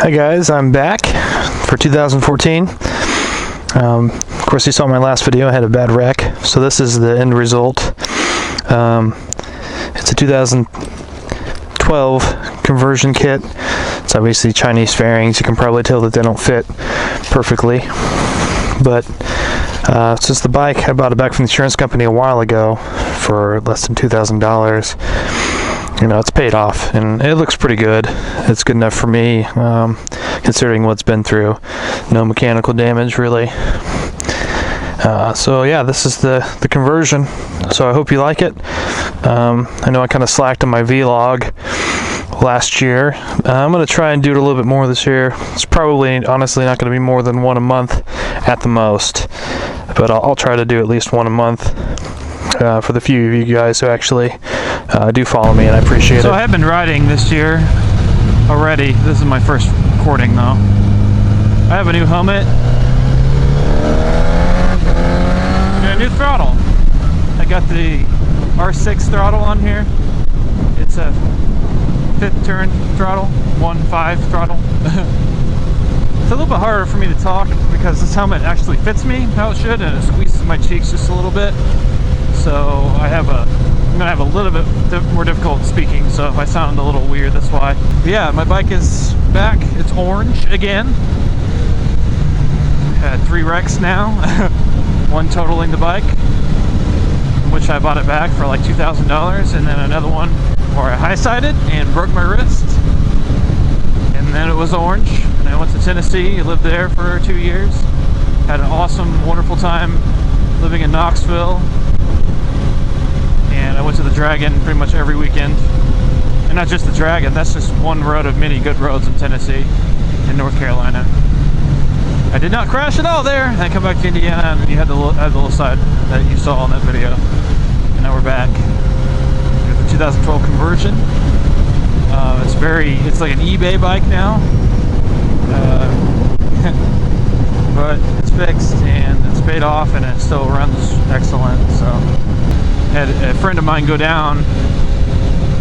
Hi guys, I'm back for 2014. Of course you saw my last video, I had a bad wreck, so this is the end result. It's a 2012 conversion kit. It's obviously Chinese fairings. You can probably tell that they don't fit perfectly, but since the bike, I bought it back from the insurance company a while ago for less than $2,000. You know, it's paid off and it looks pretty good. It's good enough for me, considering what's been through. No mechanical damage really. So yeah, this is the conversion. So I hope you like it. I know I kind of slacked on my vlog last year. I'm going to try and do it a little bit more this year. It's probably honestly not going to be more than one a month at the most, but I'll try to do at least one a month for the few of you guys who actually do follow me, and I appreciate it. So I have been riding this year already. This is my first recording though. I have a new helmet and a new throttle. I got the R6 throttle on here. It's a 5th turn throttle, 1.5 throttle. It's a little bit harder for me to talk because this helmet actually fits me how it should, and it squeezes my cheeks just a little bit. So I'm gonna have a little bit more difficult speaking, so if I sound a little weird, that's why. But yeah, my bike is back. It's orange again. Had 3 wrecks now. One totaling the bike, which I bought it back for like $2,000, and then another one where I high-sided and broke my wrist. And then it was orange, and I went to Tennessee. I lived there for 2 years. Had an awesome, wonderful time living in Knoxville. And I went to the Dragon pretty much every weekend. And not just the Dragon, that's just one road of many good roads in Tennessee and North Carolina. I did not crash at all there. And I come back to Indiana, and you had the little side that you saw in that video. And now we're back with the 2012 conversion. It's like an eBay bike now. But it's fixed and it's paid off, and it still runs excellent. So had a friend of mine go down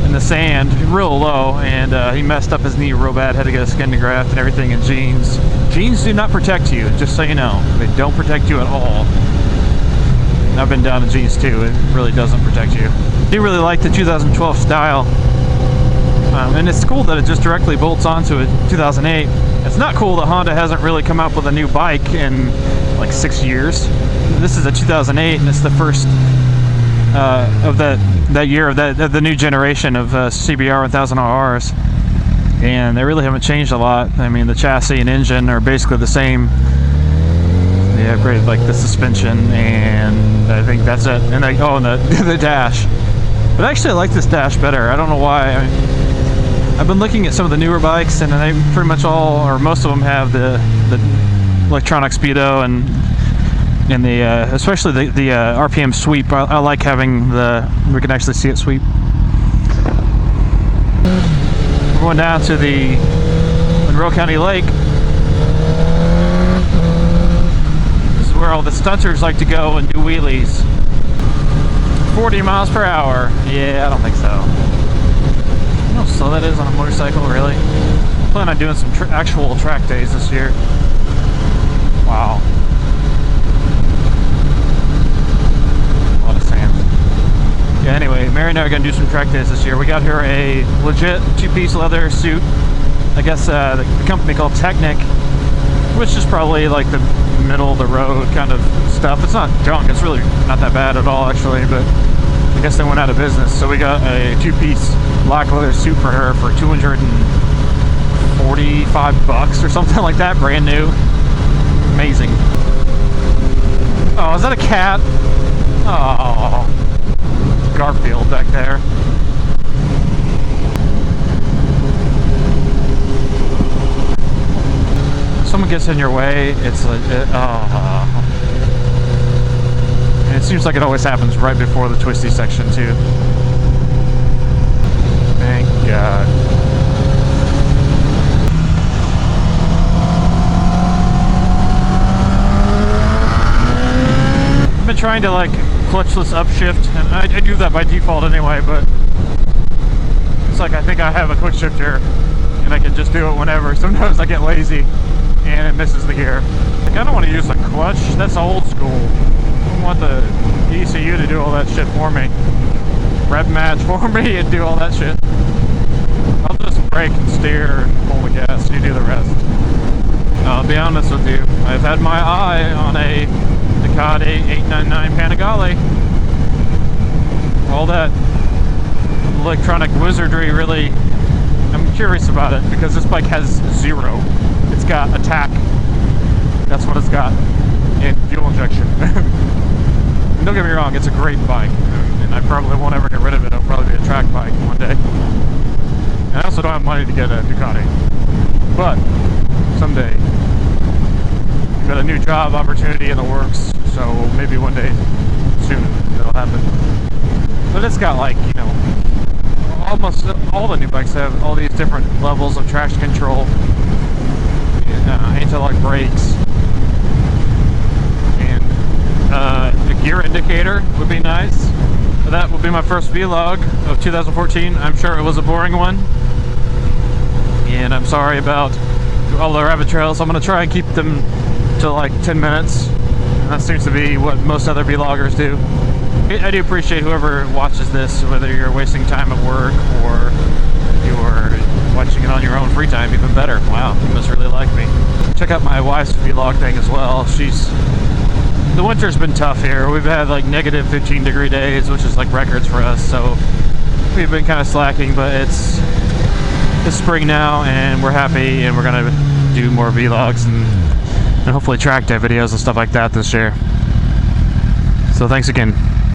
in the sand real low, and he messed up his knee real bad, had to get a skin graft and everything in jeans. Jeans do not protect you, just so you know. They don't protect you at all. And I've been down in jeans too. It really doesn't protect you. I do really like the 2012 style. And it's cool that it just directly bolts onto a 2008. It's not cool that Honda hasn't really come up with a new bike in like 6 years. This is a 2008, and it's the first of that year of the new generation of CBR 1000RRs, and they really haven't changed a lot. I mean, the chassis and engine are basically the same. They upgraded like the suspension, and I think that's it. And the dash. But actually, I like this dash better. I don't know why. I've been looking at some of the newer bikes, and they pretty much all, or most of them, have the electronic speedo and the especially the RPM sweep. I like having we can actually see it sweep. We're going down to the Monroe County Lake. This is where all the stunters like to go and do wheelies. 40 miles per hour. Yeah, I don't think so. You know how slow that is on a motorcycle, really? I plan on doing some actual track days this year. Wow. Yeah, anyway, Mary and I are going to do some track days this year. We got here a legit 2-piece leather suit. I guess the company called Technic, which is probably like the middle of the road kind of stuff. It's not junk. It's really not that bad at all, actually, but I guess they went out of business. So we got a 2-piece black leather suit for her for $245 or something like that, brand new. Amazing. Oh, is that a cat? Oh. Garfield back there. Someone gets in your way, it's like, and it seems like it always happens right before the twisty section too. Thank God. I've been trying to like clutchless upshift, and I do that by default anyway, but it's like I think I have a quick shifter and I can just do it whenever. Sometimes I get lazy and it misses the gear. Like, I don't want to use the clutch. That's old school. I don't want the ECU to do all that shit for me. Rev match for me and do all that shit. I'll just brake and steer and pull the gas. You do the rest. I'll be honest with you. I've had my eye on a Ducati 899 Panigale. All that electronic wizardry, really, I'm curious about it because this bike has zero. It's got attack. That's what it's got. And fuel injection. And don't get me wrong, it's a great bike. And I probably won't ever get rid of it. It'll probably be a track bike one day. And I also don't have money to get a Ducati. But someday. I've got a new job opportunity in the works, so maybe one day soon it'll happen. But it's got, like, you know, almost all the new bikes have all these different levels of traction control and anti-lock brakes, and a gear indicator would be nice. So that will be my first vlog of 2014. I'm sure it was a boring one, and I'm sorry about all the rabbit trails. I'm going to try and keep them to like 10 minutes, and that seems to be what most other vloggers do. I do appreciate whoever watches this, whether you're wasting time at work or you're watching it on your own free time, even better. Wow, you must really like me. Check out my wife's vlog thing as well. The winter's been tough here. We've had like negative 15-degree days, which is like records for us, so we've been kind of slacking, but it's spring now and we're happy, and we're gonna do more vlogs and hopefully track day videos and stuff like that this year. So thanks again.